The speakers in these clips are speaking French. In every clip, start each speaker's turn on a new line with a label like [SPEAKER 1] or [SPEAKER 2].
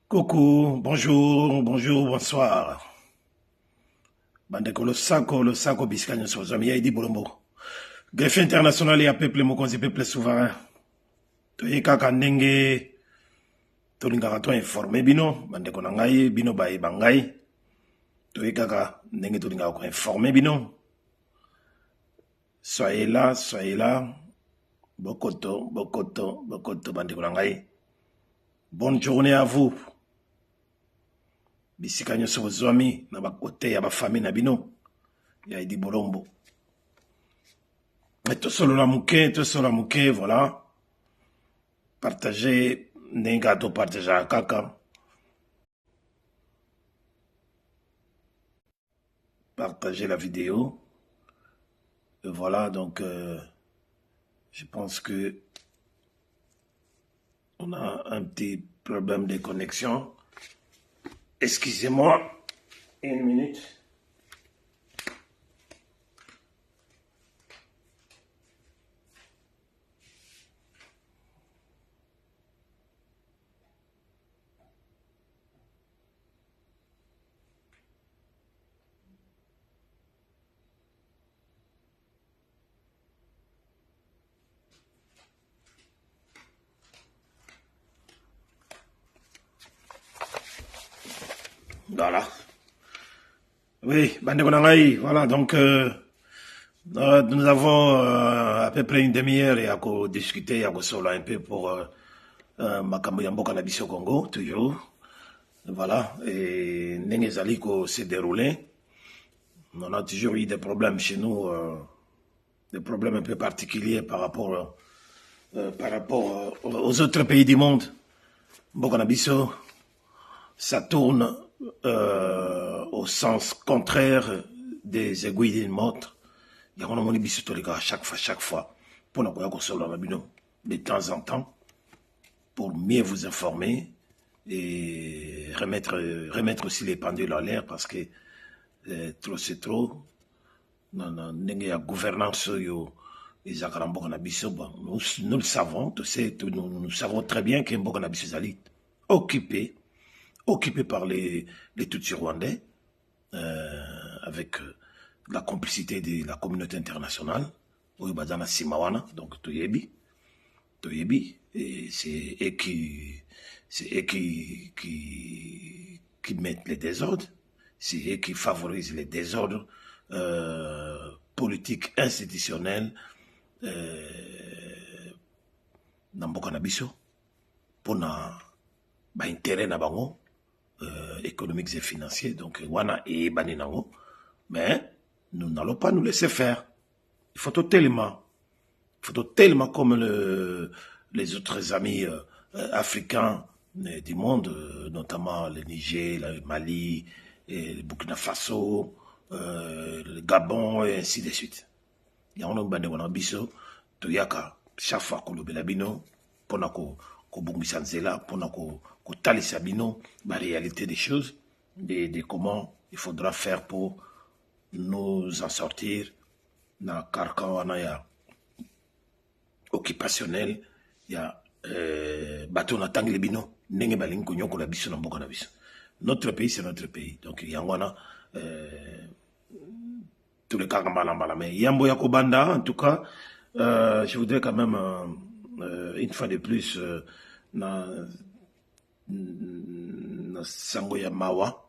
[SPEAKER 1] Coucou, bonjour, bonjour, bonsoir. Bandeko le sako biscanyo sozami ya idi bolombo. Greffe international ya peuple mokonzi peuple souverain. Toye kaka ndenge tolingaka to informer bino, bandeko na ngai bino baye bangai. Toye kaka ndenge tolingaka ko informer bino. Soyez là. Bokoto, bandeko na ngai. Bonne journée à vous. Bisika nyonso bozwami na bakote ya bafamille na bino ya Idi Bolombo. Tosolola muke, voilà. Partagez, nenga to partager kaka. Partagez la vidéo. Et voilà, donc je pense que on a un petit problème de connexion. Excusez-moi, une minute. Voilà. Oui, voilà, donc nous avons à peu près une demi-heure et à discuter, à solo un peu pour Makambo Yambo Cannabis au Congo, toujours. Voilà, et Nengezaliko s'est déroulé. On a toujours eu des problèmes chez nous, des problèmes un peu particuliers par rapport aux autres pays du monde. Mbokanabiso, ça tourne au sens contraire des aiguilles d'une montre. Il y a un biso à chaque fois, pour de temps en temps, pour mieux vous informer et remettre aussi les pendules en l'air parce que trop c'est trop. Non, il y a gouvernance nous le savons, nous savons très bien que Mboka Biso est occupé par les Tutsis rwandais, avec la complicité de la communauté internationale, donc Toyebi, et c'est eux qui mettent les désordres, c'est eux qui favorisent les désordres politiques institutionnels dans Mboka Biso pour intérêt na bango économiques et financiers, donc wana et baninango, mais nous n'allons pas nous laisser faire. Il faut tellement comme les autres amis africains du monde, notamment le Niger, le Mali, le Burkina Faso, le Gabon et ainsi de suite. Il y a un bandeko biso toyaka chaque fois qu'on le belabino pour ko bongisa nzela pour ko talisa bino la réalité des choses, de comment il faudra faire pour nous en sortir dans carcan wana ya occupationnel ya bateau na tangi bino ndenge balingi konyoko la biso na mboka na biso. Notre pays c'est notre pays, donc yangwana tous les cas mais yambo ya kobanda en tout cas je voudrais quand même une fois de plus na sango ya mawa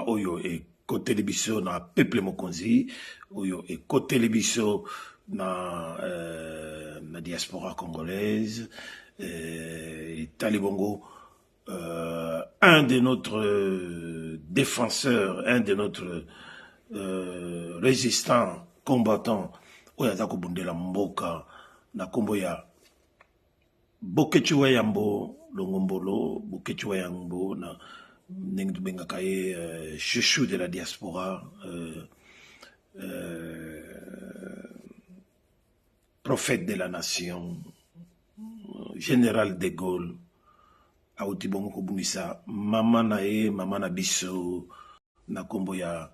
[SPEAKER 1] oyo e côté biso na peuple mokonzi oyo e côté biso na diaspora congolaise et Talibongo, un de notre défenseur, un de notre résistant, combattant oyazako bundela mboka na kombo ya Bokechuwa Yambo Longombolo, Bokechuwa Yambo na Nengdubengakaye, chouchou de la diaspora, prophète de la nation, général de Gaulle, Aoutibongo Kobungisa, maman nae, maman Nabiso, na kombo ya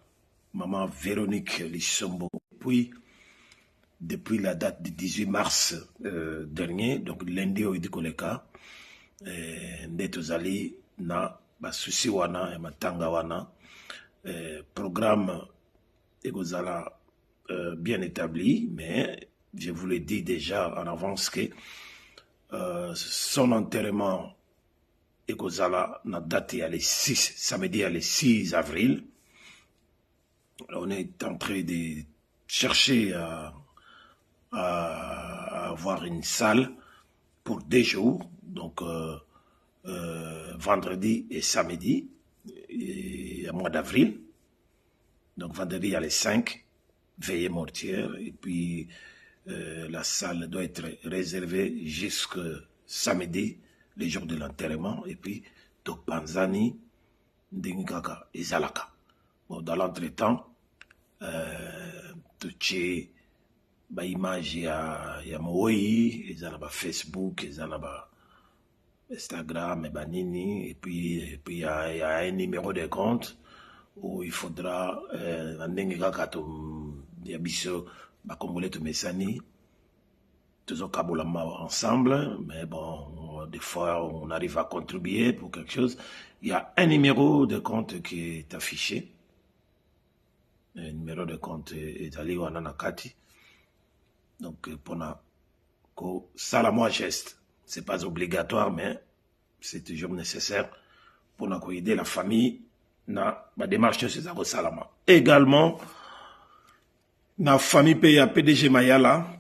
[SPEAKER 1] maman Véronique Lissombo. Puis, depuis la date du 18 mars dernier, donc lundi au Idikoleka, nde tozali na basusi wana ya matanga wana programme ekozala bien établi, mais je vous l'ai dit déjà en avance que son enterrement ekozala na date ya le 6 samedi ya le 6 avril. On est en train de chercher à avoir une salle pour 2 jours, donc vendredi et samedi, et à mois d'avril. Donc vendredi, il y a les 5 veillées mortières, et puis la salle doit être réservée jusqu'à samedi, les jours de l'enterrement, et puis Topanzani, Ndingaka et Zalaka. Bon, dans l'entretemps, tu ba image ya Mooi, ils ont ba Facebook, ils ont ba Instagram, et banini, et puis il y a un numéro de compte où il faudra Ndingaka ya biso ba Congolais to mesani tous kabolama ensemble, mais bon, des fois on arrive à contribuer pour quelque chose. Il y a un numéro de compte qui est affiché. Un numéro de compte est allé à Nanakati. Donc, pour ça, la moi geste, c'est pas obligatoire, mais c'est toujours nécessaire pour aider la famille dans la démarche de César Salama. Également, na famille PDG Mayala,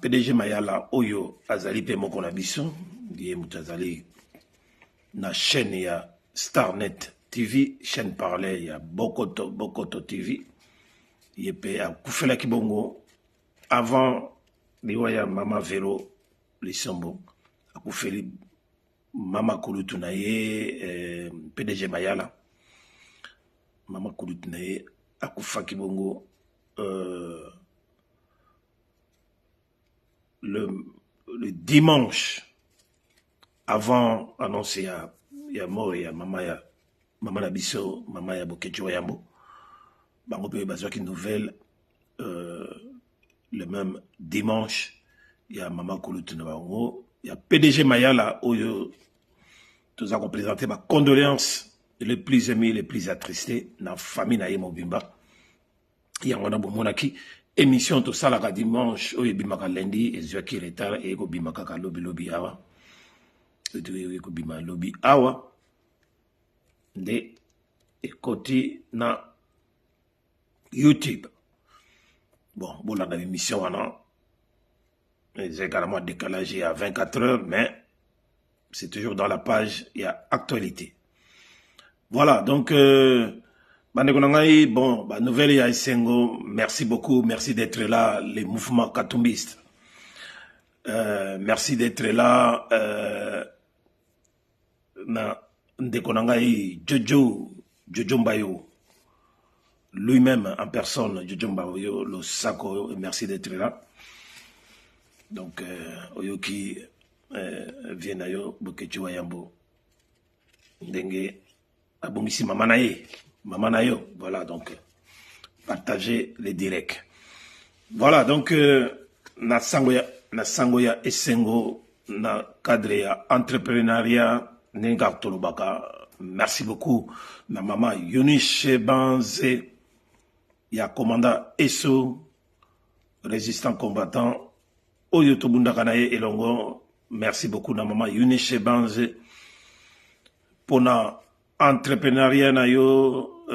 [SPEAKER 1] Oyo, Azali Pe Mokonabiso, Dié Moutazali, na chaîne ya Starnet TV, chaîne parlée, ya Bokoto TV, Yé a Koufela Kibongo, avant, Liwaya Mama Vero, Lisombo, a Koufeli Mama Kulutunaye, PDG Mayala, Mama Kulutunaye, a Koufa Kibongo, le dimanche, avant annoncer ya mort ya mama Nabiso, mama ya Bokecho Yambo, bango pe bazwaki nouvelle le même dimanche, il y a Maman Kouloutou Nabango, il y a PDG Mayala, où tous avons présenté ma condoléance les plus émues, les plus attristés, dans la famille Naïe Mobimba. Il y a un monaki, émission tout ça, la dimanche, où il y a Bimaka lundi, et Zouaki retard, et il y a Bimaka lobby awa. Et il y a Bimaka lobby awa. De côté, na YouTube. Bon, on a une émission, c'est carrément décalage à 24 heures, mais c'est toujours dans la page, il y a actualité. Voilà, donc, bon, nouvelle, il y a Sengo, merci beaucoup, merci d'être là, les mouvements katumbistes. Merci d'être là, Jojo Mbayo. Lui-même en personne, Jojo Mbayo, le Sako, merci d'être là. Donc, Oyoki vient à yo, Bokechi Wayambo. Ndenge, abongisi Mama Nayo. Voilà, donc, partagez les directs. Voilà, donc, na sangoya esengo, na cadre ya entrepreneuriat, Nenga Tolobaka. Merci beaucoup, na Mama Yunishe Banze. Il y a commandant Esso, résistant combattant, Oyo Tobunda Kanaye Elongo. Merci beaucoup, na Mama Yunishe Banze. Pour na entrepreneuriat na yo,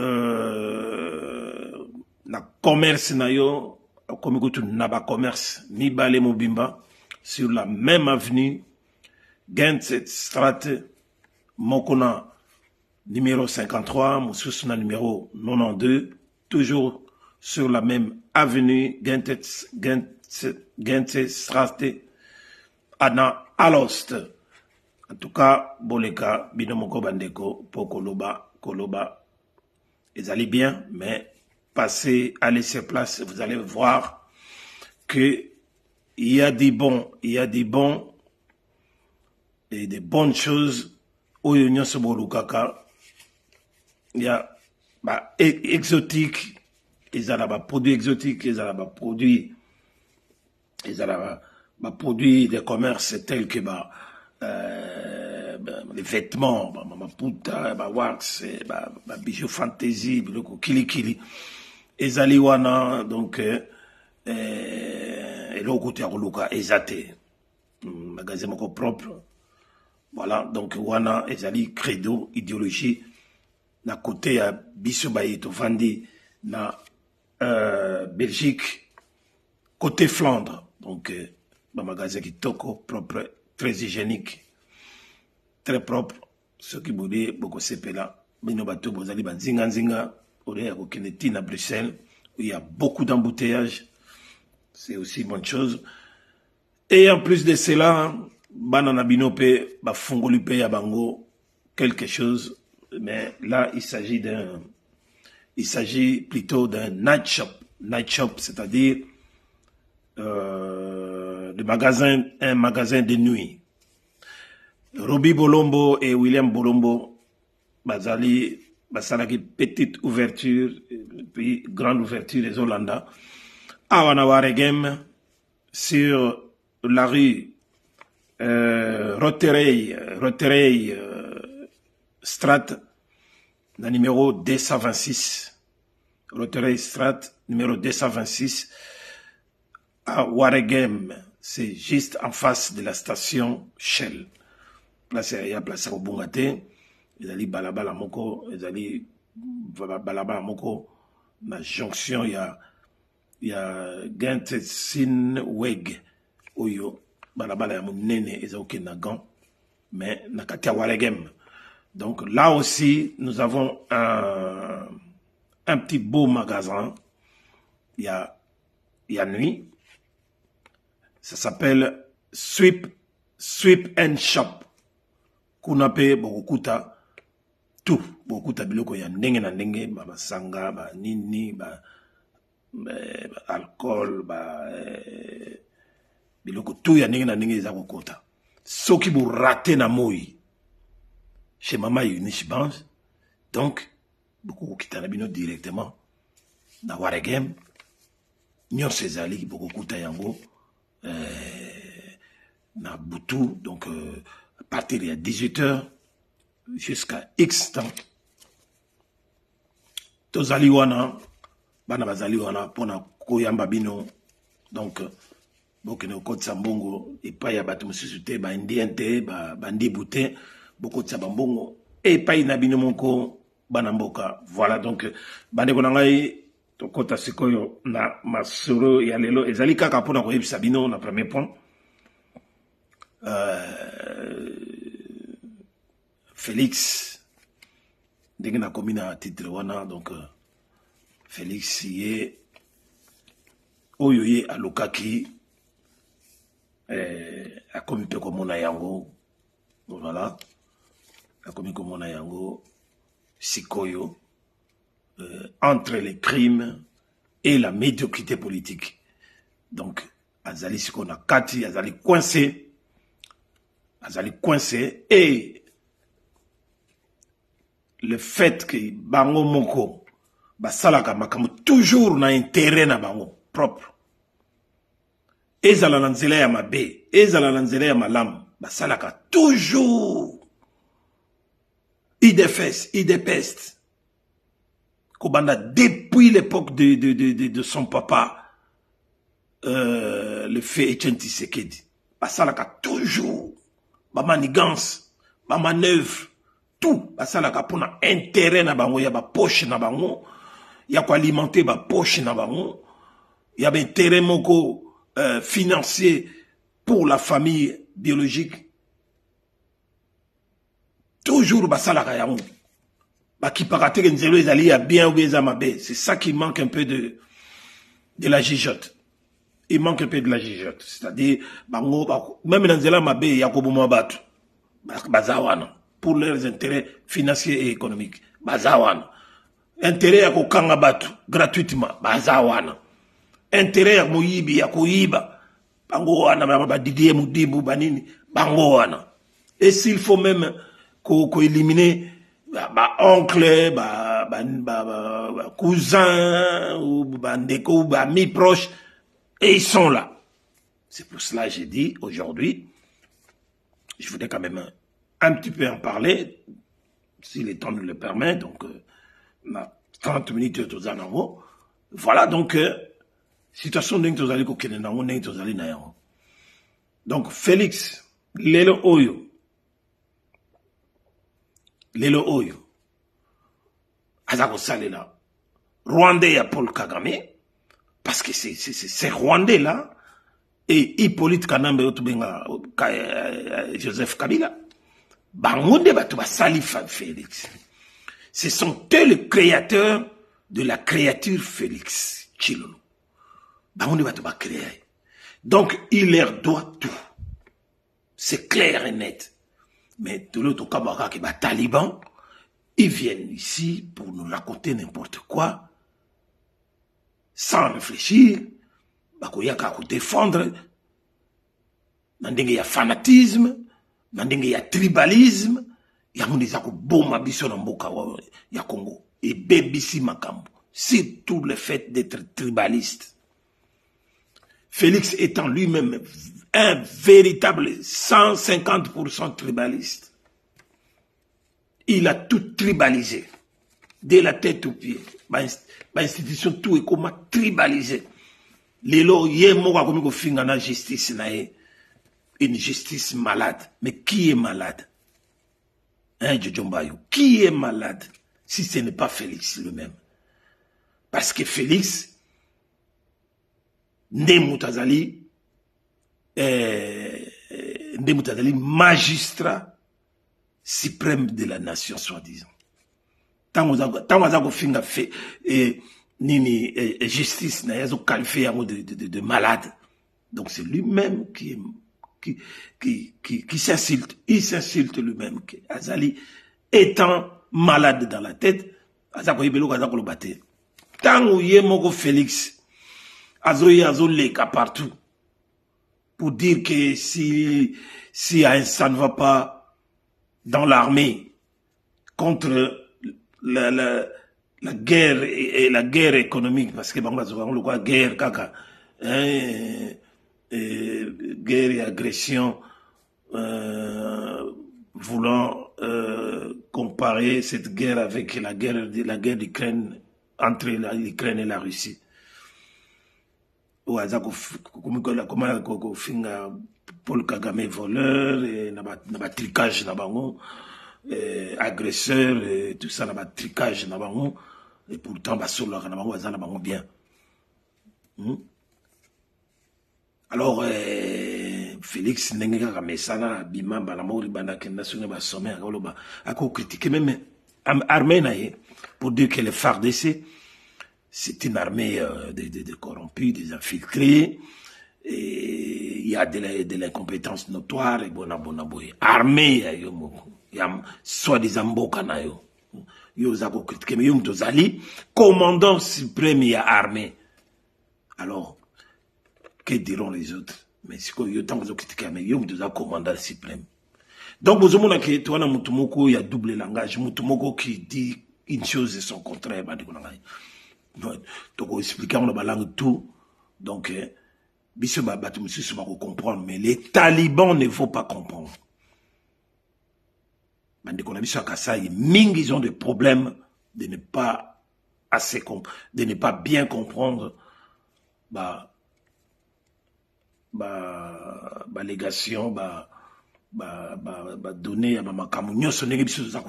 [SPEAKER 1] na commerce na yo, comme écoute naba commerce, ni balé mobimba, sur la même avenue, Gent Strat, Mokona, numéro 53, Moussousna numéro 92, toujours sur la même avenue, Gent Strat, Anna Alost. En tout cas, Boleka, Binomoko Bandeko, pour Koloba, ils allaient bien, mais passez, allez sur place, vous allez voir que il y a des bons et des bonnes choses au Union Sobolukaka. Il y a exotique, ils ont produits exotiques, ils ont produits des commerces tels que les vêtements, maputa, wax, bijoux fantasy, biloko kili kili. Ezali wana, donc, et l'autre côté à Roluka, ezate. Magasin moko propre. Voilà, donc, wana, ezali credo, idéologie. Na côté à biso baïto vandi, na Belgique, côté Flandre. Donc, magasin qui toko, propre, très hygiénique, très propre. Ceux qui voulaient beaucoup sepela, bino bateau bozali banzinga nzinga, ore ya kokeneti à Bruxelles, où il y a beaucoup d'embouteillages. C'est aussi une bonne chose. Et en plus de cela, banana binope, ba fongolupe ya bango, quelque chose. Mais là, il s'agit plutôt d'un night shop. Night shop, c'est-à-dire un magasin de nuit. Robbie Bolombo et William Bolombo, basali petite ouverture, puis grande ouverture des Hollandais. À Wanawaregem, sur la rue Roterey Strat, le numéro 226. Roterey Strat, numéro 226. À Waregem, c'est juste en face de la station Shell. Place à place au Bungate, ils allaient balabala moko, ils allaient balabala moko, la jonction, il y a Gent Sinweg, Oyo, balabala ya munene, ils ont aucun gant, mais nakatia Waregem. Donc là aussi, nous avons un petit beau magasin, il y a nuit, ça s'appelle Sweep and Shop. Kunape bokuta tout bokuta biloko ya ndenge na ndenge ba sanga ba nini ba alcool ba biloko tout ya ndenge na ndenge za kokota soki bo raté na moi chez Mama Eunice Bange, donc beaucoup kita na bino directement na Waregem nyonso ezali bokuta yango na butu, donc à partir de 18h jusqu'à X temps. Tozali wana, bana bazali wana, pona koyamba bino, donc, bokene okotsa mbongo, epai ya bato mosusu te, ba indien te, ba ndibu te, bokotsa bambongo, epai na bino moko, bana mboka. Voilà, donc, bande konangai, tokota sikoyo na masuro ya lelo, ezali kaka pona koyebisa bino na premier point. Félix, dès que na commis na titre wana, donc Félix yé oyoye alokaki a commis pe komona yango, voilà, a commis komona yango sikoyo entre les crimes et la médiocrité politique. Donc azali sikona kati, azali et le fait que bango moko basalaka makambo toujours na intérêt na bango propre ezala na nzela ya mabe ezala na nzela ya malamu basalaka toujours idepest kobanda depuis l'époque de son papa le fait Etienne Tshisekedi basalaka toujours ba manigance ba manœuvre tout basalaka pona intérêt na bango ya ba poche na bango ya ko alimenter ba poche na bango ya ba intérêt moko financier pour la famille biologique toujours basalaka yango bakipaka te nzelo ezali ya bien ou bien mabe. C'est ça qui manque un peu de la gigote. Il manque un peu de la gigote, c'est-à-dire bango même dans nzela mabe ya ko bomo batu bazawana pour leurs intérêts financiers et économiques. Bazawana. Intérêt ya kokanga batu gratuitement. Bazawana. Intérêt ya moyibi ya koyiba. Bango wana ba Didier Mudibu banini. Bango wana. Et s'il faut même ko éliminer ba oncle, ba cousin ou ba ndeko ou ba amis proches, et ils sont là. C'est pour cela que j'ai dit aujourd'hui, je voudrais quand même un petit peu en parler, si le temps nous le permet, donc, 30 minutes, voilà, donc, situation n'est que donc, Félix, Lelo Oyo, Azako Salela, Rwandais à Paul Kagame, parce que c'est Rwandais là, et Hippolyte Kanambe Otubenga, Joseph Kabila, Bangonde Batuba Salif Félix. Ce sont eux les créateurs de la créature Félix Tshilolo. Bangonde Batuba créé. Donc, il leur doit tout. C'est clair et net. Mais de l'autre Kabaka qui est taliban, ils viennent ici pour nous raconter n'importe quoi, sans réfléchir, bakoyaka ko défendre, nandenge ya fanatisme, nandenge ya tribalisme, ya munisa ko boma biso na mboka ya Congo, et bébisi makambo, c'est tout le fait d'être tribaliste. Félix étant lui-même un véritable 150% tribaliste. Il a tout tribalisé, de la tête aux pieds. L'institution tout est comme tribalisé. Lelo yé moka komi ko finga na justice na ye, une justice malade. Mais qui est malade? Hein, Djombayo? Qui est malade si ce n'est pas Félix lui-même? Parce que Félix, Ndemutazali, magistrat suprême de la nation, soi-disant. Tant finga fait nini justice na yazo qualifié de malade. Donc c'est lui-même qui s'insulte. Il s'insulte lui-même. Azali étant malade dans la tête, Azako yebelo Azako le batté. Tant où yemoko Félix Azo leka partout pour dire que si ça ne va pas dans l'armée contre la guerre et la guerre économique, parce que on le voit guerre kaka, guerre et agression, voulant comparer cette guerre avec la guerre d'Ukraine, entre l'Ukraine et la Russie. Comment finga Paul Kagame voleur, et n'a tricage na bango, agresseur, et tout ça n'a tricage na bango, et pourtant basolo na bango azana bango bien. Alors Félix Nenga Ramesana bima balamori banda kenda sune ba sommet akoloba ako critiquer même armée naie pour dire que les FARDC c'est une armée de corrompus, des infiltrés, et il y a de l'incompétence notoire, et bonabonaboye. Armée, il y a soi-disant Mbokanayo. Yozako critiqué, mais Yom Tozali, commandant suprême, il y a armée. Alors, que diront les autres? Mais c'est quoi, Yotam critiqué, mais Yom Tozali, commandant suprême. Donc, vous avez dit que toi, Moutoumoko, il y a double langage. Moutoumoko qui dit une chose et son contraire, donc on explique on a langue tout, donc comprendre, mais les talibans ne vont pas comprendre. Ils ont des problèmes de ne pas bien comprendre légation donner à ma camoufle,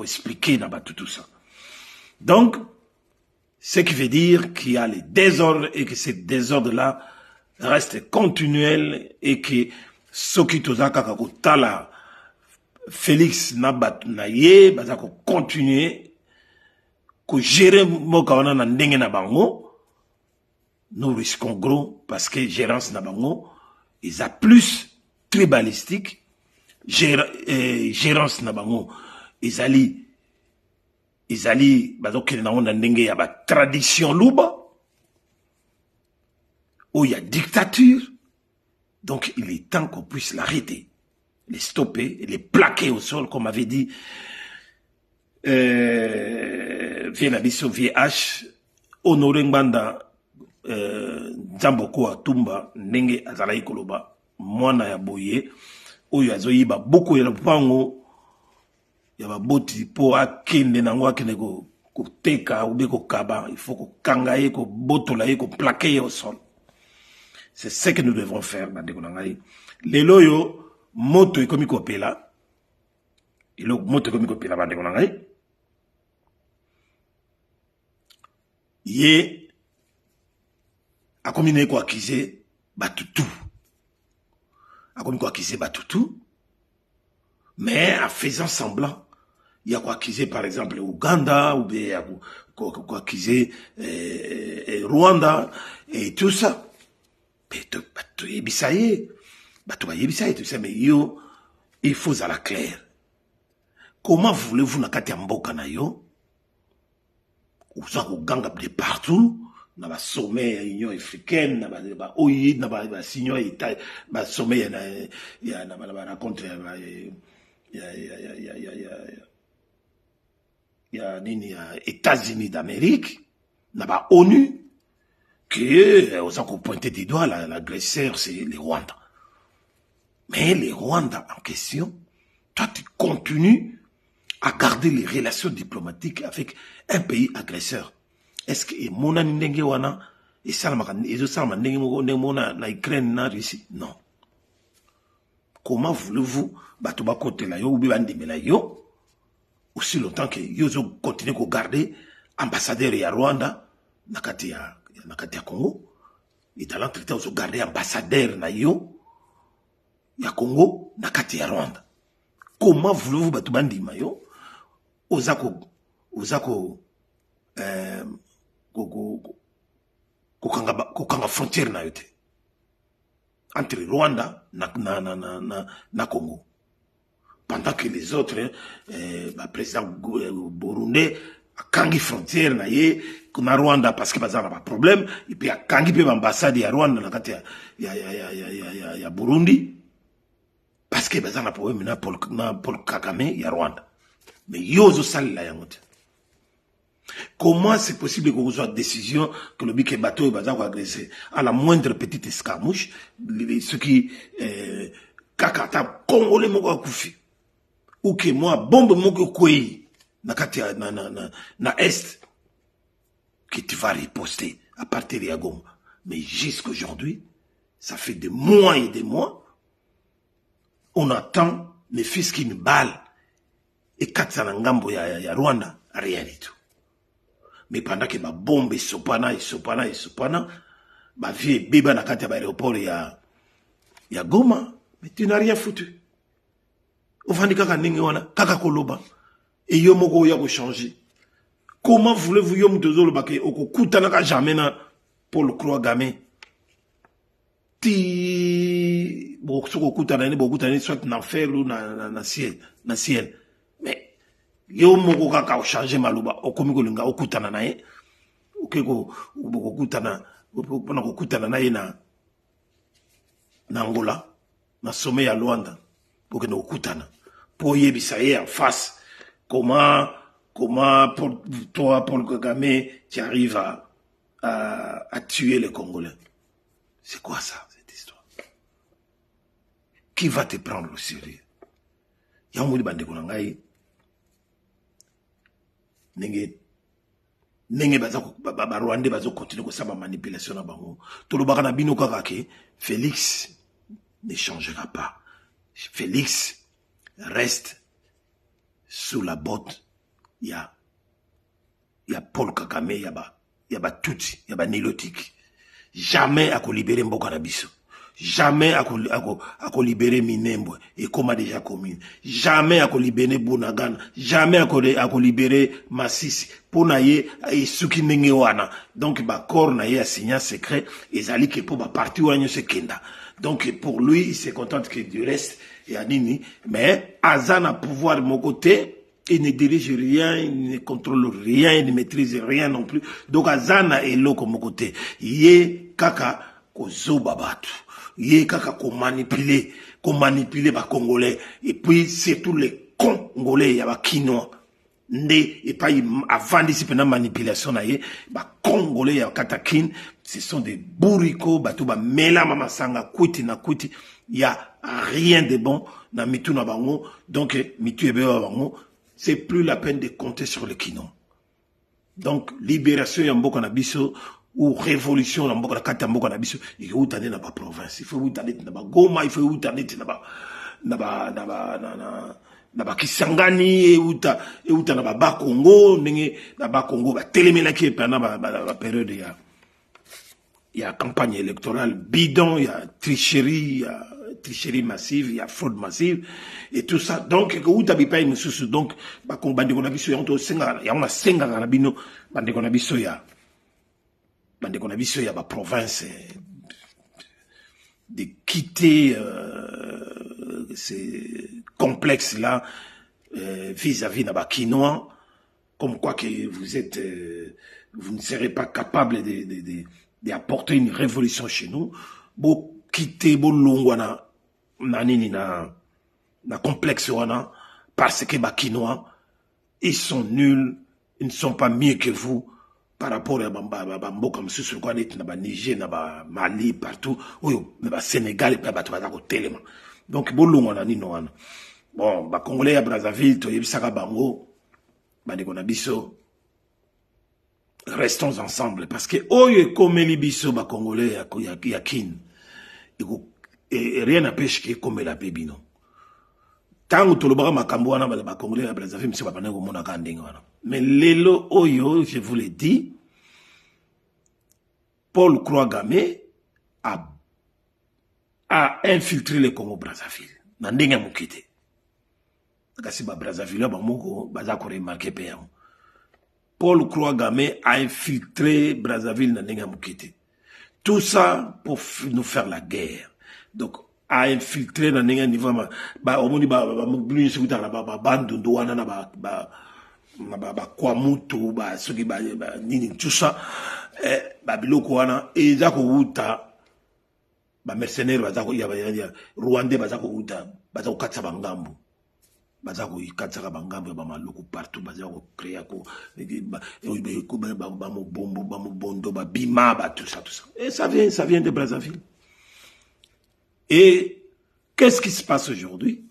[SPEAKER 1] expliquer tout ça. Donc ce qui veut dire qu'il y a les désordres et que ces désordres-là restent continuels et que ceux qui tala Félix Naye, bazako continuer, que gérer mokawana na ndenge na bango, nous risquons gros parce que gérance na bango, ils a plus tribalistique, gérance na bango, ils allient bazoke na onda ndenge ya ba tradition luba où il y a dictature. Donc il est temps qu'on puisse l'arrêter, les stopper et les plaquer au sol, comme avait dit Viennabiso VH Honoré Ngbanda Nzamboko Atumba ndenge azalaki koloba mwana ya boye oyo azoyiba beaucoup ya lupango ya ba boti po akende nango akende ko teka ou bien ko kaba, il faut ko kangaye ko botola ko plaquer au sol. C'est ce que nous devons faire bandeko nangai. Lelo yo moto ekomi ko pela. Ilo moto ekomi ko pela bandeko nangai. Ye akomi ne ko accuser Batutu. Akomi ko accuser Batutu. Mais en faisant semblant, il y a quoi accuser par exemple Ouganda ou bien quoi accuser Rwanda et tout ça. Bato yebisaye, tout ça, mais yo, il faut à la claire. Comment voulez-vous nakati mboka na yo? Vous avez ganga de partout, na ba sommet ya Union africaine, na ba OI, na ba signon état, ba sommet ya na ba rencontre ya nini ya États-Unis d'Amérique, na ba ONU, que on s'en pointé du doigt l'agresseur c'est les Rwandais. Mais les Rwandais en question, toi tu continues à garder les relations diplomatiques avec un pays agresseur. Est-ce que mon ndenge wana et ça na Ukraine na Russie? Non. Comment voulez-vous batuba côté la yo ou bandimela yo aussi longtemps que yo continue à garder ambassadeur ya Rwanda nakati ya Congo et talent traité aux garder ambassadeur na yo ya Congo nakati ya Rwanda? Comment voulez-vous batuba ndima yo ozako kokanga frontière na yote entre Rwanda na Congo, pendant que les autres président burundais a kangi frontière na ye na Rwanda parce que bazana pas problème et puis a kangi pe ambassade ya Rwanda na kati ya Burundi parce que bazana problème na Paul Kagame ya Rwanda. Mais yozo sali la yangote. Comment c'est possible que vous soit décision que le bique bateau va agresser à la moindre petite escarmouche, ce qui kakata congolais moko kufi ou que moi bombe moko koi na katia na est que tu vas riposter à partir de Goma. Mais jusqu'aujourd'hui, ça fait des mois et des mois, on attend les fils qui me balle et katana ngambo ya Rwanda, rien du tout. Mais pendant que ma bombe sopana, ma vie est béba na kati ya aéroport ya Goma, mais tu n'as rien foutu. Ofandi kaka ndenge wana, kaka koloba. Et yo moko ya ko changer. Comment voulez-vous yo mtozolo bake okokutana ka jamais na Paul Kagame? Ti bo soko kutana ni bo kutana soit na enfer ou na ciel. Mais yo moko kaka o changer maluba okomi kolinga okutana naye okeko okutana pona kokutana naye na Angola na sommet ya Luanda pour que nous okutana pour yebisa ye en face comment pour toi Paul Kagame tu arrives à tuer les Congolais. C'est quoi ça cette histoire? Qui va te prendre au sérieux? Ya muli bande ko ngai nenge ba Rwanda bazo continuer ko saba manipulation na bango to lo baka na bino kaka ke Félix ne changera pas. Félix reste sous la botte ya Paul Kagame ya ba Tutsi ya ba Nilotique. Jamais à libérer mboka na biso. Jamais à libérer Minembwe et comme déjà commune. Jamais à libérer Bunagana. Jamais à libérer Massisi. Pour naye et suki nengewana. Donc ba corps naye a signé secret et zali que pour ba parti wanyo se kenda. Donc pour lui il se contente que du reste et a nini mais Azana pouvoir de mon côté. Il ne dirige rien, il ne contrôle rien, il ne maîtrise rien non plus. Donc Azana est là comme côté. Yé kaka kozo babatu. Yé kaka ko manipuler ba Congolais. Et puis c'est tous les Congolais ya ba Kinois. Ndé et pas avant d'ici pendant manipulation na yé ba Congolais ya katakin, ce sont des bourricots, batou ba mela mama sanga kuti na kuti. Il y a rien de bon na mitu na bango. Donc mitu ebe bango. c'est plus la peine de compter sur le Kino. Donc, libération Yambo Kanabiso, ou révolution Yambo Kanabiso, il faut outaner dans la province, il faut outaner dans la Goma, il faut outaner dans la Kisangani, et outa dans la Bas Congo, dans la Congo, téléménaki pendant la période, il y a campagne électorale bidon, il y a tricherie massive, il y a fraude massive, et tout ça. Donc, où t'habites pas une sous donc, bah, qu'on bande qu'on a vu il y a un senga dans la bino, bande qu'on a vu il y a ma province, de quitter, ces complexes-là, vis-à-vis de la quinoa, comme quoi que vous êtes, vous ne serez pas capable d'apporter une révolution chez nous. Bon, quitter, bon, longwana, nanini na complexe wana, parce que les quinoa, ils sont nuls, ils ne sont pas mieux que vous par rapport à Bambo comme ce sur quoi est na Niger, na Mali, partout, ou na Sénégal et puis à Téléma. Donc, bon, longwana ni noana. Bon, les Congolais à Brazzaville, Toyebisaka Bango, Bandekonabiso, restons ensemble, parce que, oye, comme les biso, les Congolais, il y a kin, et rien n'empêche que comme la baby, non. Tant que tout le monde a les Congolais à Brazzaville, monsieur Bapanego Monaka Ndingwana. Mais l'élo, oyo, je vous l'ai dit, Paul Kouagame a infiltré le Congo-Brazzaville. Nandinga Moukite. Kasi ba Brazzaville ba moko baza ko remarquer pe yamo. Paul Kouagame a infiltré Brazzaville Nandinga Moukite. Tout ça pour nous faire la guerre. Donc a infiltré Nandinga niveau ba omoni ba mobili sukuta la ba bandu douana na ba kwa mutu ba soki ba nini tout ça ba biloko wana et za ko uta ba mercenaires baza ko ya Rwandais baza ko uta baza ko katsa bangambu baza ko katsa bangambu ba maloko partout baza ko créer ko ba mo bombo ba mo bondo ba bima ba tout ça et ça vient de Brazzaville. Et qu'est-ce qui se passe aujourd'hui?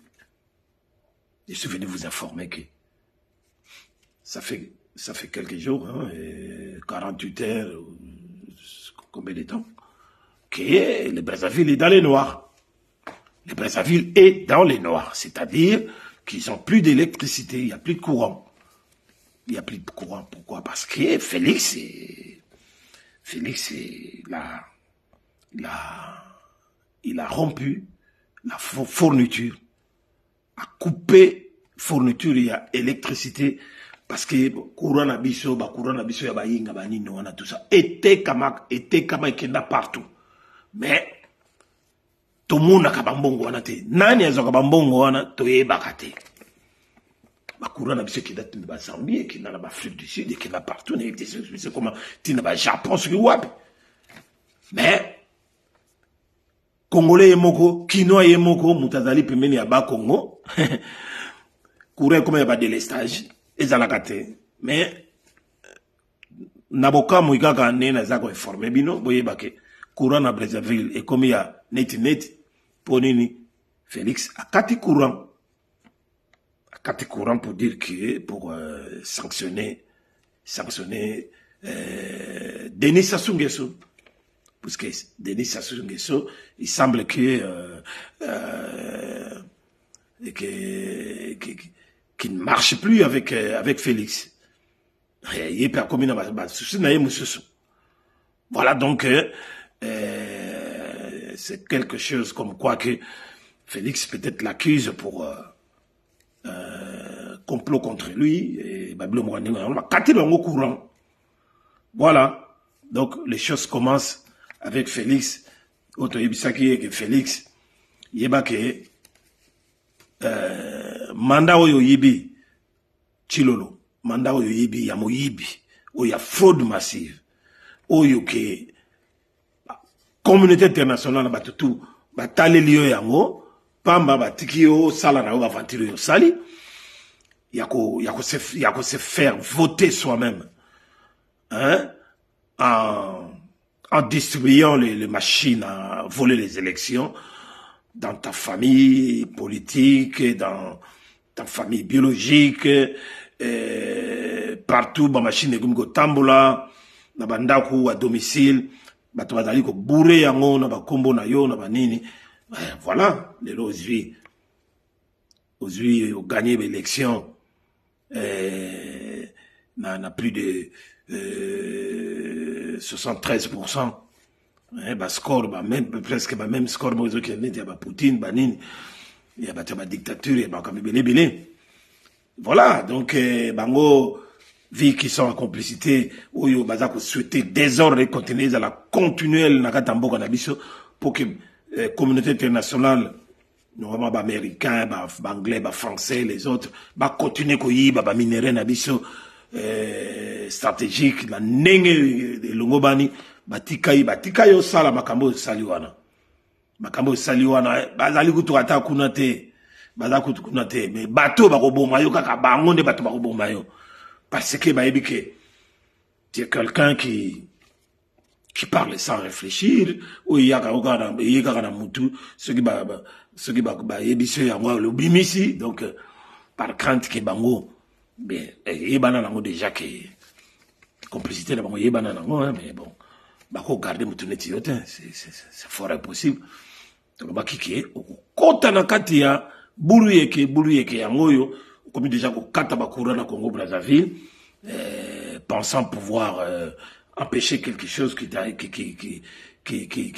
[SPEAKER 1] Je suis venu vous informer que ça fait quelques jours, hein, 48 heures, combien de temps, que le Brazzaville est dans les noirs. Le Brazzaville est dans les noirs, c'est-à-dire qu'ils n'ont plus d'électricité, il n'y a plus de courant. Il n'y a plus de courant, pourquoi? Parce que Félix, il a rompu la fourniture, a coupé fourniture, il y a électricité, parce que courant abisso ya ba yinga ba nino wana tout ça était kama ikenda partout. Mais tout le monde a kabambongo wana te. Nani azo kabambongo wana toyeba te. Ba courant abisso qui date de Zambie, qui na ba Afrique du Sud, qui na partout, c'est comment tina ba Japon sur wapi. Mais Congolais yemoko, Kinois yemoko, mutazali pembeni ya ba Congo. Courant comme ya ba délestage. Mais Naboka Mouigaka Nena Zako informé bino, boyebake, courant na Brazzaville, et comme il y a net, ponini, Félix, a kati courant pour dire que, pour sanctionner Denis Sassou Nguesso. Parce que Denis Sassou Nguesso, il semble qui ne marche plus avec Félix. Voilà donc c'est quelque chose comme quoi que Félix peut-être l'accuse pour complot contre lui et courant. Voilà, donc les choses commencent avec Félix. Que Félix yebake mandat oyo yibi Chilolo, mandat oyo yibi ya moyibi, oyo ya fraude massive, oyo ke communauté internationale batutu batale liyo yango, pamba batiki yo sala na yo aventure yo sali, yako se faire voter soi-même, hein, en distribuant les machines à voler les élections dans ta famille politique, dans ta famille biologique, partout, ba machine comme ko tambola, na bandaku à domicile, bato bazali ko bourrer yango na ba kombo na yo na ba nini. Voilà, les aujourd'hui ont gagné l'élection, n'a plus de 73%. Bah score, bah même presque bah même score, moi qui est bah Poutine, bah nini, il y a bah dictature, il y a bah comme belé. Voilà, donc bango vie qui sont en complicité, où yo bah ça souhaiter désordre et continuer dans la continuelle na katambo na biso pour que communauté internationale, normalement bah américains, bah anglais, bah français, les autres, bah continuer koyi bah minéraux na biso stratégique la nenge de longobani batikai yo sala makambo saliwana bazali kutu ata kuna te bazali kutu kuna te mais bato bakoboma yo kaka bango nde bato bakoboma yo parce que bayebi ke tu es quelqu'un qui parle sans réfléchir ou yaka na mutu ceux qui yebiso yango le bimisi donc par crainte que bango bien yebana nango déjà que complicité na bango yebana nango mais bon bako garder mutuneti yote c'est fort impossible donc bakiki kota na kati ya bulu yeke yango yo comme déjà ko kata bakura na Congo Brazzaville pensant pouvoir empêcher quelque chose qui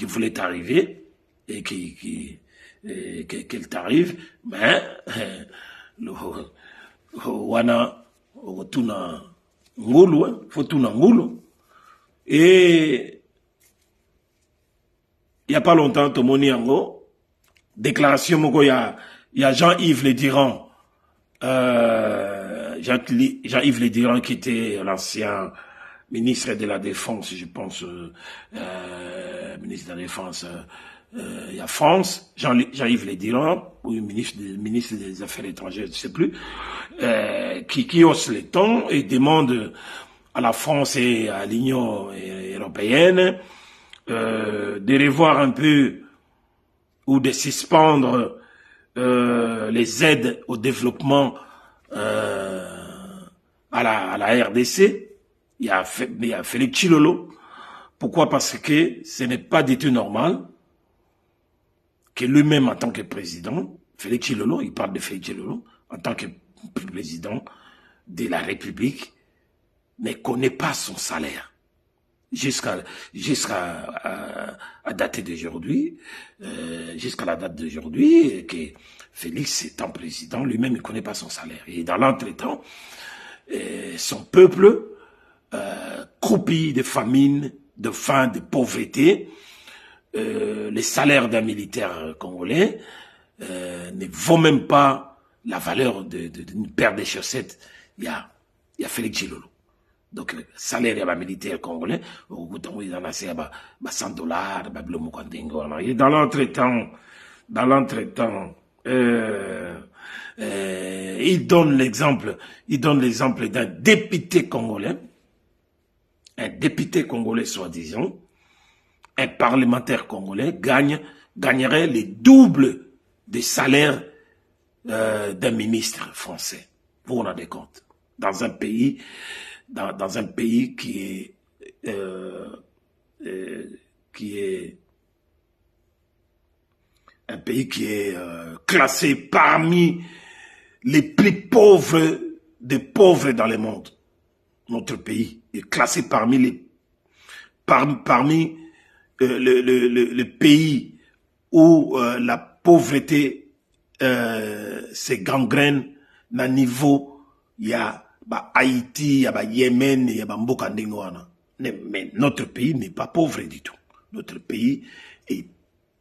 [SPEAKER 1] voulait arriver et qu'elle t'arrive mais wana tuna ngulu faut tuna ngulu et il y a pas longtemps tomoni yango déclaration moko ya Jean-Yves Le Drian Jean-Yves Le Drian qui était l'ancien ministre de la Défense, je pense ministre de la Défense il y a France, Jean-Yves Le Drian, ou ministre des Affaires étrangères, je ne sais plus, qui hausse les tons et demande à la France et à l'Union européenne de revoir un peu ou de suspendre les aides au développement à la RDC. Il y a Félix Tshilolo. Pourquoi? Parce que ce n'est pas du tout normal que lui-même, en tant que président, Félix Tshilolo, il parle de Félix Tshilolo, en tant que président de la République, ne connaît pas son salaire. Jusqu'à dater d'aujourd'hui, jusqu'à la date d'aujourd'hui, que Félix étant président, lui-même ne connaît pas son salaire. Et dans l'entretemps, son peuple, croupit de famine, de faim, de pauvreté, les salaires d'un militaire congolais ne vaut même pas la valeur d'une paire de chaussettes. Il y a Félix Tshilolo. Donc, salaire d'un militaire congolais, il en a 100 $, et dans l'entretemps, il donne l'exemple d'un député congolais, soi-disant, un parlementaire congolais gagnerait le double des salaires d'un ministre français. Vous vous rendez compte? Dans un pays qui est classé parmi les plus pauvres des pauvres dans le monde. Notre pays est classé parmi le pays où la pauvreté se gangrène na niveau, il y a Haïti, il y a Yémen, il y a Mboka Ndengwana. Mais notre pays n'est pas pauvre du tout. Notre pays est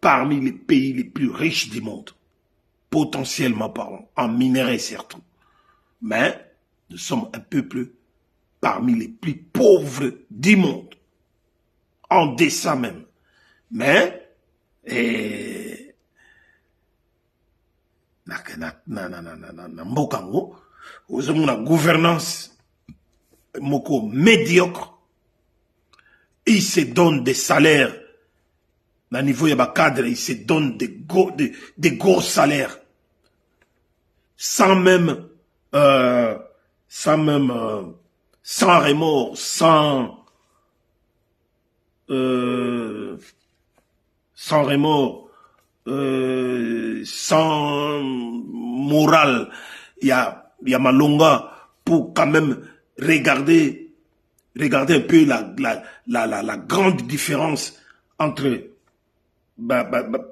[SPEAKER 1] parmi les pays les plus riches du monde, potentiellement parlant, en minerais certes. Mais nous sommes un peuple parmi les plus pauvres du monde, en dessin même. Mais, Mbokango, vous avez une gouvernance moko médiocre, ils se donnent des salaires, à niveau de cadre, ils se donnent des gros salaires. sans même, sans remords, sans remords, sans morale. Il y a Malonga pour quand même regarder un peu la grande différence entre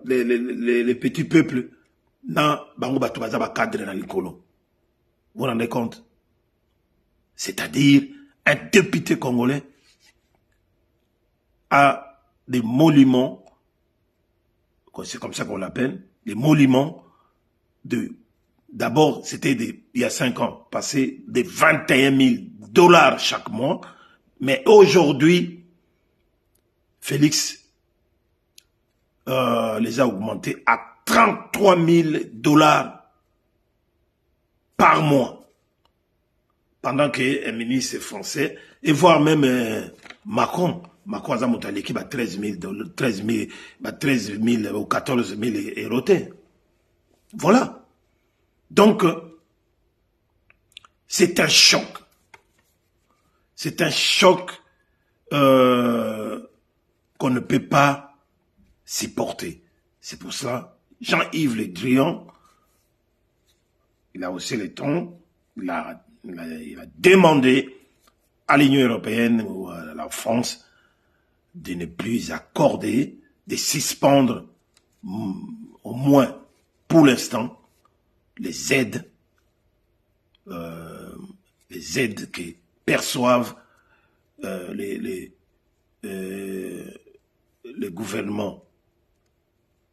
[SPEAKER 1] les petits peuples dans Bango Batubaza cadre dans l'école. Vous vous rendez compte? C'est-à-dire, un député congolais a des monuments, c'est comme ça qu'on l'appelle, des monuments d'abord, c'était il y a 5 ans, passé de 21 000 $ chaque mois, mais aujourd'hui, Félix les a augmentés à 33 000 $ par mois. Pendant qu'un ministre français, et voire même Macron a monté l'équipe à 13 000 ou 14 000 €. Voilà. Donc, c'est un choc. C'est un choc qu'on ne peut pas supporter. C'est pour cela, Jean-Yves Le Drian, il a haussé les tons, il a demandé à l'Union européenne ou à la France de ne plus accorder, de suspendre au moins pour l'instant les aides que perçoivent les gouvernements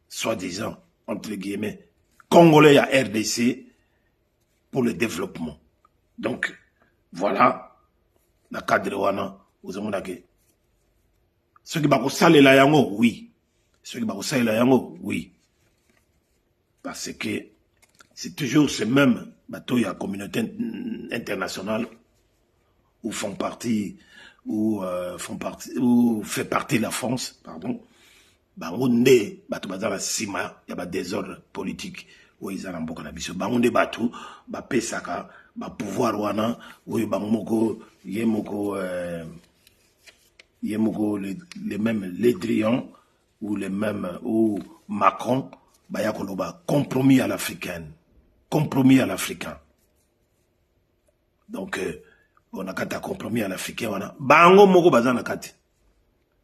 [SPEAKER 1] soi-disant, entre guillemets, congolais à RDC pour le développement. Donc, voilà, dans le cadre de Wana, vous avez ceux qui vont saler la yango, oui. Ceux qui vont saler la yango, oui. Parce que c'est toujours ce même bateau, il y a communauté internationale où font partie, où fait partie la France, pardon. Bangonde, bateau bazala sima, il y a des désordres politiques où ils ont beaucoup d'ambition. Bangonde bateau, pesaka, pouvoir wana, où bangmoko, yemoko, les mêmes Les Drian ou les mêmes ou Macron, bayakoloba compromis à l'africaine, compromis à l'africain. Donc on a kata compromis à l'africain wana. Bango moko bazana kati.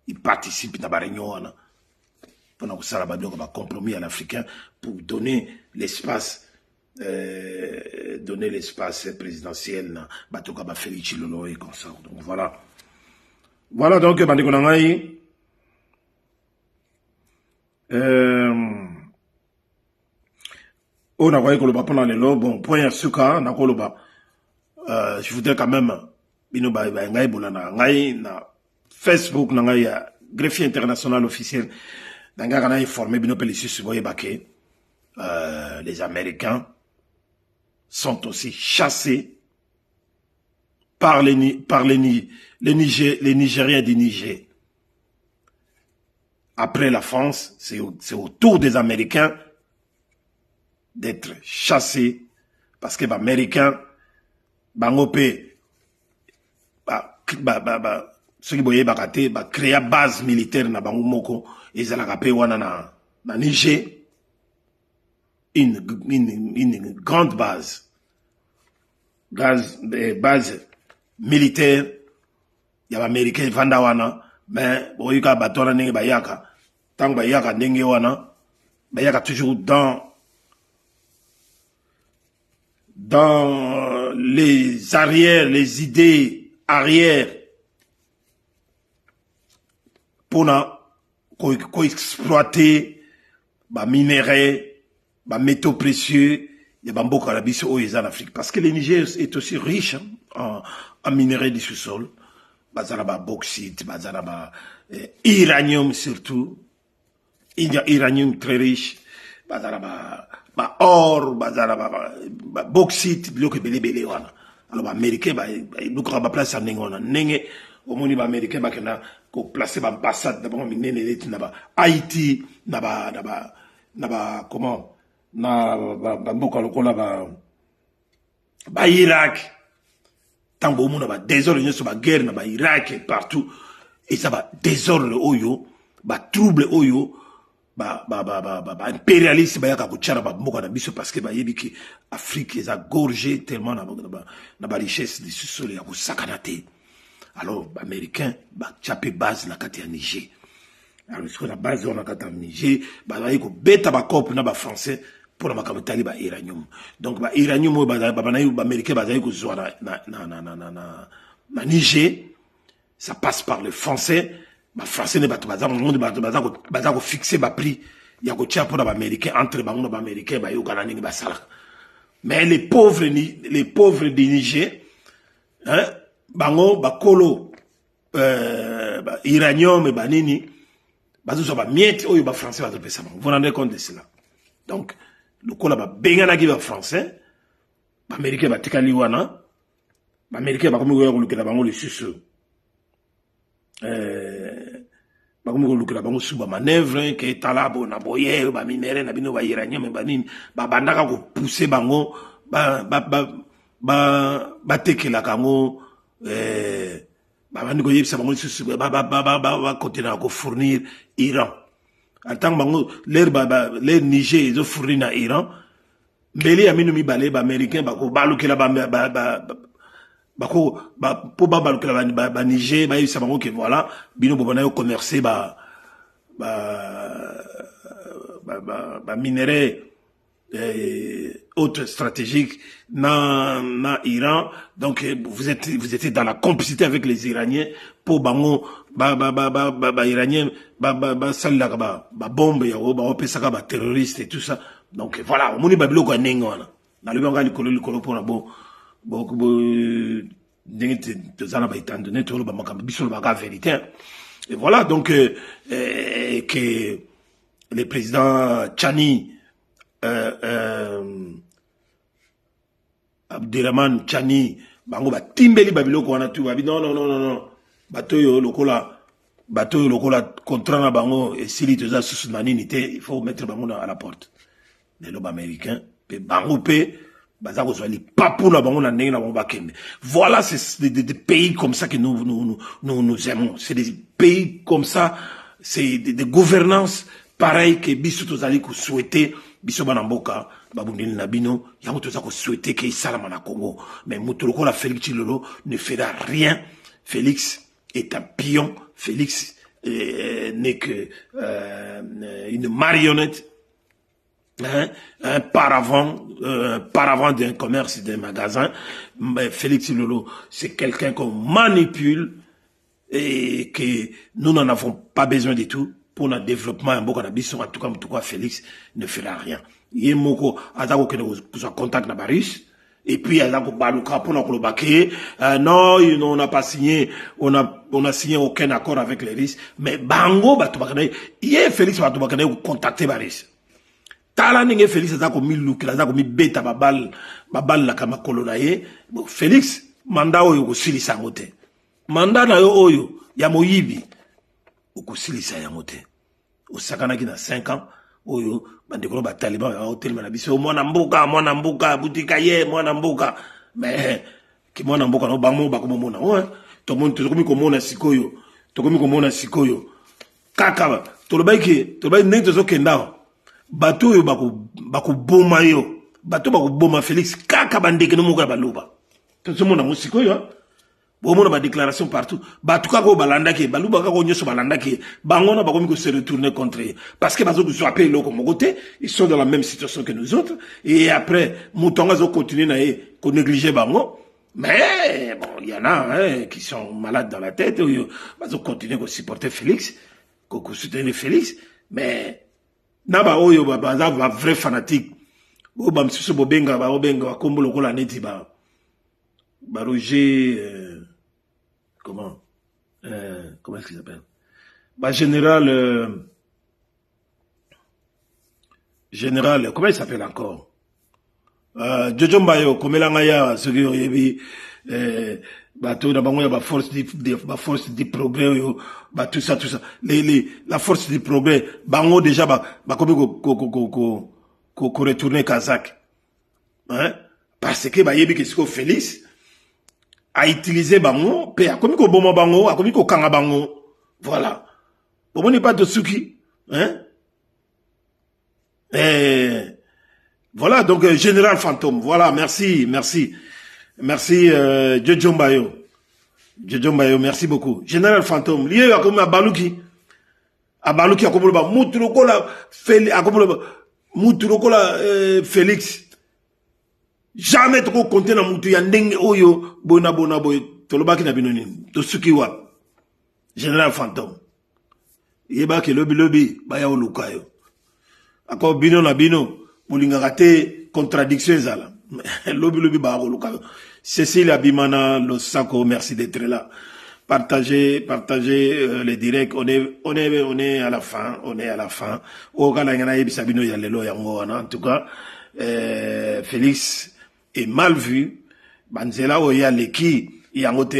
[SPEAKER 1] Ils participent dans la réunion wana. On a ça là compromis à l'africain pour donner l'espace présidentiel batoka ba Félix Chilolo et comme ça. Donc voilà. Voilà donc, bandeko nangai. On a voyé que le pendant les lots, bon, point suka, na koloba. Je voudrais quand même, bino ba ngai bolana ngai na Facebook nangai greffier international officiel. Nanga kana informé bino pelisus boye baké. Les Américains sont aussi chassés par les Nigériens du Niger. Après la France, c'est au tour des Américains d'être chassés parce que les Américains, ceux qui voyaient créer une base militaire na Bangomoko, ils allaient rappeler na Niger, une grande base militaire. Il y a Américains Vandawana, mais Boyuka Batona Nenge Bayaka, tant Bayaka Nengewana, Bayaka toujours dans les arrières, les idées arrières pour exploiter les minerais, les métaux précieux. Il y a beaucoup en Afrique parce que le Niger est aussi riche en minerais du sous-sol. Bazaraba bauxite, bazaraba uranium surtout. Il y a uranium très riche. Bazaraba or, bazaraba bauxite, bloqué belé wana. Alors américain bloqué ba place en ngona. Nenge au moni ba américain ba kena ko placer ba ambassade d'abord minene leti na ba Haïti na ba comment na ba mboka lokola ba Irak tango omona ba désordre nyonso ba guerre na ba Irak et partout et ça ba désordre oyo ba trouble oyo ba impérialiste ba yaka kotiana ba mboka na biso parce que ba yebi ki Afrique est gorgée tellement na ba richesse de sous-sol ya kosakana te. Alors ba américain ba tchape base na kati ya Niger. Alors sur la base on a kati ya Niger ba ba yiko beta ba cop na ba français pour la makamotali ba iranium. Donc ba iranium ba américain ba yiko zwa na Niger, ça passe par le français. Les Français ne pas fixer le prix. Il y a pour les Américains, entre les Américains, mais les pauvres du Niger, hein, bango, bakolo, iranium et banini, les Français vont faire ça. Vous vous rendez compte de cela? Donc, le cola va bengana qui va français, les Américains vont tikali wana, les Américains vont comme le susu. Bakomi kolukela bango suba manœuvre ke talabo na boye ba minere na bino ba iranium ba nini ba bandaka ko pousser bango ba tekela kango ba bandi ko yebisa bango susu ba continuer ko fournir Iran attend bango l'air Niger ils ont fournir na Iran mbeli ya minu mi balé ba américain ba ko balukela bako po balukela ba Niger ba yisa bango ke voilà bino bobana yo commercer ba minerais autres stratégiques na Iran. Donc vous étiez dans la complicité avec les Iraniens pour bango Iraniens salila ba bombe ya ba opesaka ba terroristes et tout ça. Donc voilà moni babilo ko nengo wana na le banga likolo pour na bo et voilà donc que le président Tchani Abderrahmane Tchani bango ba timbeli babiloko wana tu babi non batoyo lokola contrat na bango et s'il toza sous nanité il faut mettre bango à la porte les lobes américains pe bango pe voilà, c'est des pays comme ça que nous aimons. C'est des pays comme ça, c'est des gouvernances pareilles que Bissou Tozali ko souhaiter, Bissou Banamboka, Babundini Nabino, Yango Toza ko souhaiter qu'il salama na Congo. Mais Moutoloko la Félix Chilolo ne fera rien. Félix est un pion. Félix n'est que une marionnette. Un paravent d'un commerce, d'un magasin. Mais Félix Lolo, c'est quelqu'un qu'on manipule et que nous n'en avons pas besoin du tout pour notre développement. En tout cas, Félix ne fera rien. Il y a moko azako que nous soit contact na baris et puis azako baluka pour nous baquer. Non, on n'a pas signé, on a signé aucun accord avec les risques. Mais bango batubakane, hier Félix batubakane contacter baris. Tala ninge Félix azako mi lukila azako mi beta babal la kama kolonaye. Félix manda oyo kosilisa yango te. Manda na yo oyo ya moyibi okosilisa yango te. Osakana ki na 5 ans oyo bandeko ba taliban ya hotel na biso mwana mbuka butika ye mwana mbuka mais ki mwana mbuka no bango bakomona ouais to mon to komi komona sikoyo kaka to lobai nento zo kenda bato yo bako boma yo bato bako boma Félix kaka bandeke no muka baloba to somona musiko yo bo mona ba déclaration partout bato kako balanda ke baluba kako nyoso balanda ke bangona bakomi ko se retourner contre eux parce que bazo ko appeler loko mogote ils sont dans la même situation que nous autres et après mutonga zo continuer na ko négliger bango mais bon il y en a qui sont malades dans la tête bazo continuer ko supporter Félix ko soutenir Félix mais naba oyo baza ba vrai fanatique o ba msusu bobenga kombo lokola neti ba Roger comment est-ce qu'il s'appelle ba général comment il s'appelle encore Jojo Mbayo komelanga ya soki oyebi bato na bango ya ba force du progrès yo ba tout ça la force du progrès bango déjà ba komi ko retourner Kazakh hein parce que bayebi que ce Félix a utilisé bango, pe a commis ko bomo bango, a commis ko kanga bango. Voilà. Bon, n'est pas de Suki, hein? Voilà, donc Général Fantôme. Voilà, merci, Jojo Mbayo. Jojo Mbayo, merci beaucoup. Général Fantôme, lié à comme Abalouki a comme le Mouturokola Félix. Jamais trop compter na Moutou Yandeng Oyo, bona boy, Tolobaki na Binonim, to Sukiwa. Général Fantôme. Yeba ke lobby, baya olukayo. Ako bino na bino, mulinga rate contradiction zala. Lobby ba olukayo. Cécile Abimana, Losako, merci d'être là. Partagez les directs. On est à la fin. En tout cas, Félix est mal vu. Banzela Oyaleki,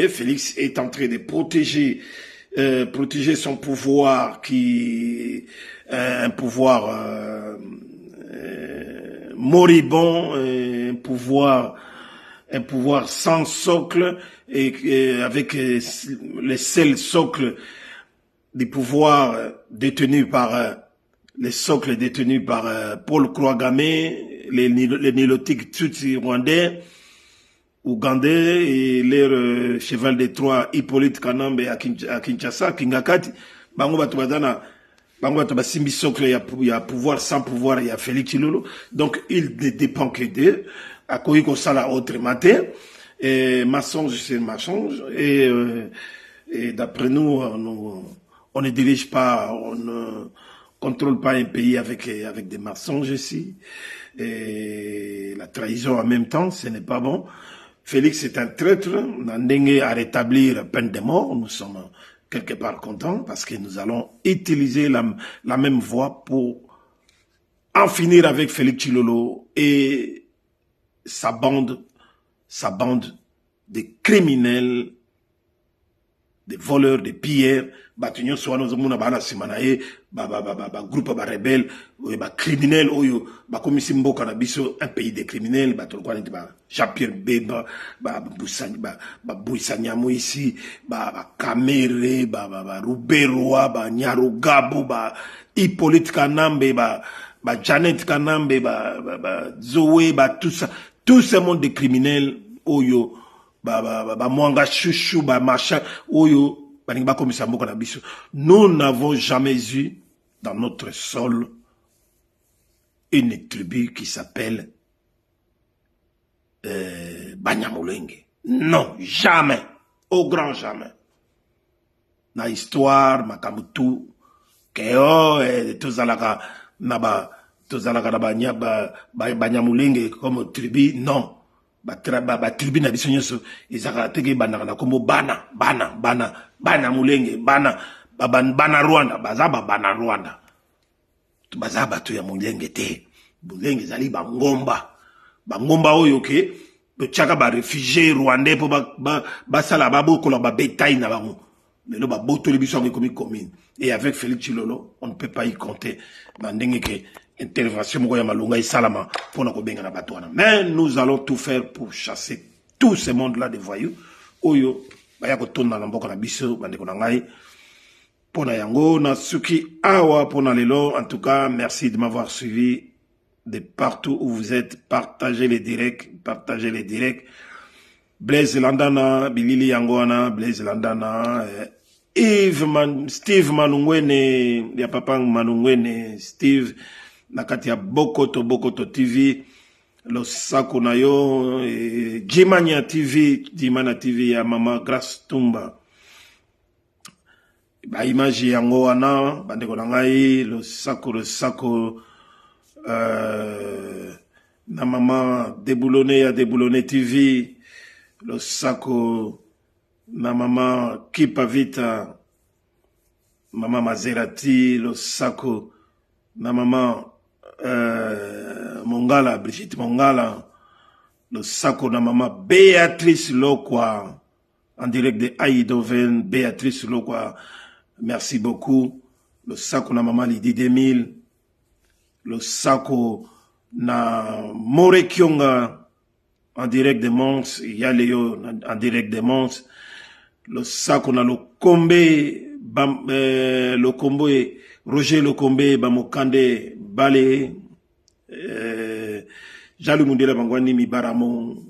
[SPEAKER 1] Félix est en train de protéger son pouvoir un pouvoir moribond, un pouvoir sans socle et avec les seuls socles du pouvoir détenus par Paul Kouagamé, les nilotiques tutsis rwandais, ougandais et leur cheval de Troie Hippolyte Kanambe à Kinshasa, Kingakati, bango batubadana, bango batubasimbi socle, il y a pouvoir sans pouvoir, il y a Félix Chilolo. Donc il ne dépend que d'eux. À Koiko Sala autre matin, et mensonge c'est mensonge, et d'après nous, on ne dirige pas, on ne contrôle pas un pays avec des mensonges ici, et la trahison en même temps, ce n'est pas bon. Félix est un traître, on a ndengé à rétablir peine de mort, nous sommes quelque part contents, parce que nous allons utiliser la même voie pour en finir avec Félix Chilolo et sa bande de criminels, de voleurs, de pilleurs, batunyo swano zomuna bana simanae, groupe ba rebelle, ba criminels oyo, ba komisi mboka na biso un pays de criminels, ba tolkwani ba Jean-Pierre Bemba, ba Bouissanyamo ici, ba Kamere, ba Ruberoa, ba Nyarugabo, ba Hippolyte Kanambe, ba Janet Kanambe, ba Zoé, ba tout ça. Tout ce monde de criminels, oyo, mwanga chouchou, machin, oyo, nous n'avons jamais eu dans notre sol une tribu qui s'appelle Banyamulenge. Non, jamais. Au grand jamais. Na histoire, makamutu, keo, tozalaka, naba, tozalaka na Banyamulenge comme tribu, non. Tribu na biso nyonso ezaka teke banaka na kombo bana mulenge bana Rwanda bana Rwanda baza bato ya mulenge te mulenge ezali bangomba oyo ke totiaka ba réfugié rwandais po basala babokola ba bétail na bango lelo babotoli biso yango ekomi commune. Et avec Félix Chilolo on ne peut pas y compter bandenge ke intervention moko ya malunga isalama pona ko benga na batwana. Mais nous allons tout faire pour chasser tout ce monde là de voyous oyo baya ko tonna na mboka na biso bandeko na ngai pona yango na suki awa pona lelo. En tout cas, merci de m'avoir suivi de partout où vous êtes. Partagez les directs. Blaise Landana, Bilili Yangoana, Blaise Landana, Steve Manungwene, ya papa Manungwene, Steve nakati ya Bokoto TV, Losako na yo, Jimania TV ya mama Grace Tumba. Ba image yango wana bandeko na ngai Losako na mama Deboulonné TV, Losako na mama Kipa Vita, mama Maserati, Losako na mama Mongala, Brigitte Mongala, Losako na mama Béatrice Lokwa, en direct de Eindhoven, Béatrice Lokwa, merci beaucoup. Losako na mama Lydie Demille, Losako na More Kionga, en direct de Mons, il y a Léo en direct de Mons, le sac on a le combo et Roger le combo Bamokande Balé Jalou Mundela Bangwani mi Baramon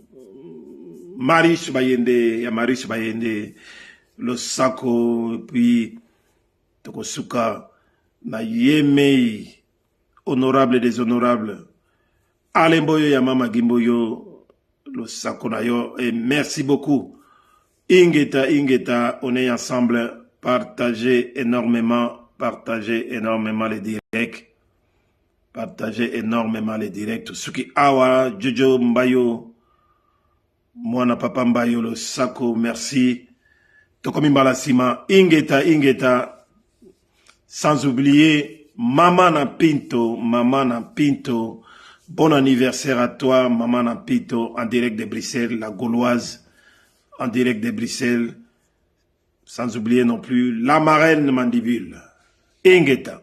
[SPEAKER 1] Marish Bayende ya Marish Bayende le sako puis Tokosuka na Yemei honorable des honorables Alemboyo ya Mama Gimboyo le sako na yo et merci beaucoup Ingeta on est ensemble partagez énormément les directs. Partagez énormément les directs. Suki Awa, Jojo Mbayo, Mwana Papa Mbayo, le Sako, merci. Tokomi Mbalasima, Ingeta, sans oublier Mamana Pinto. Bon anniversaire à toi, Mamana Pinto, en direct de Bruxelles, la Gauloise, en direct de Bruxelles. Sans oublier non plus la marraine Mandibule. Ingeta.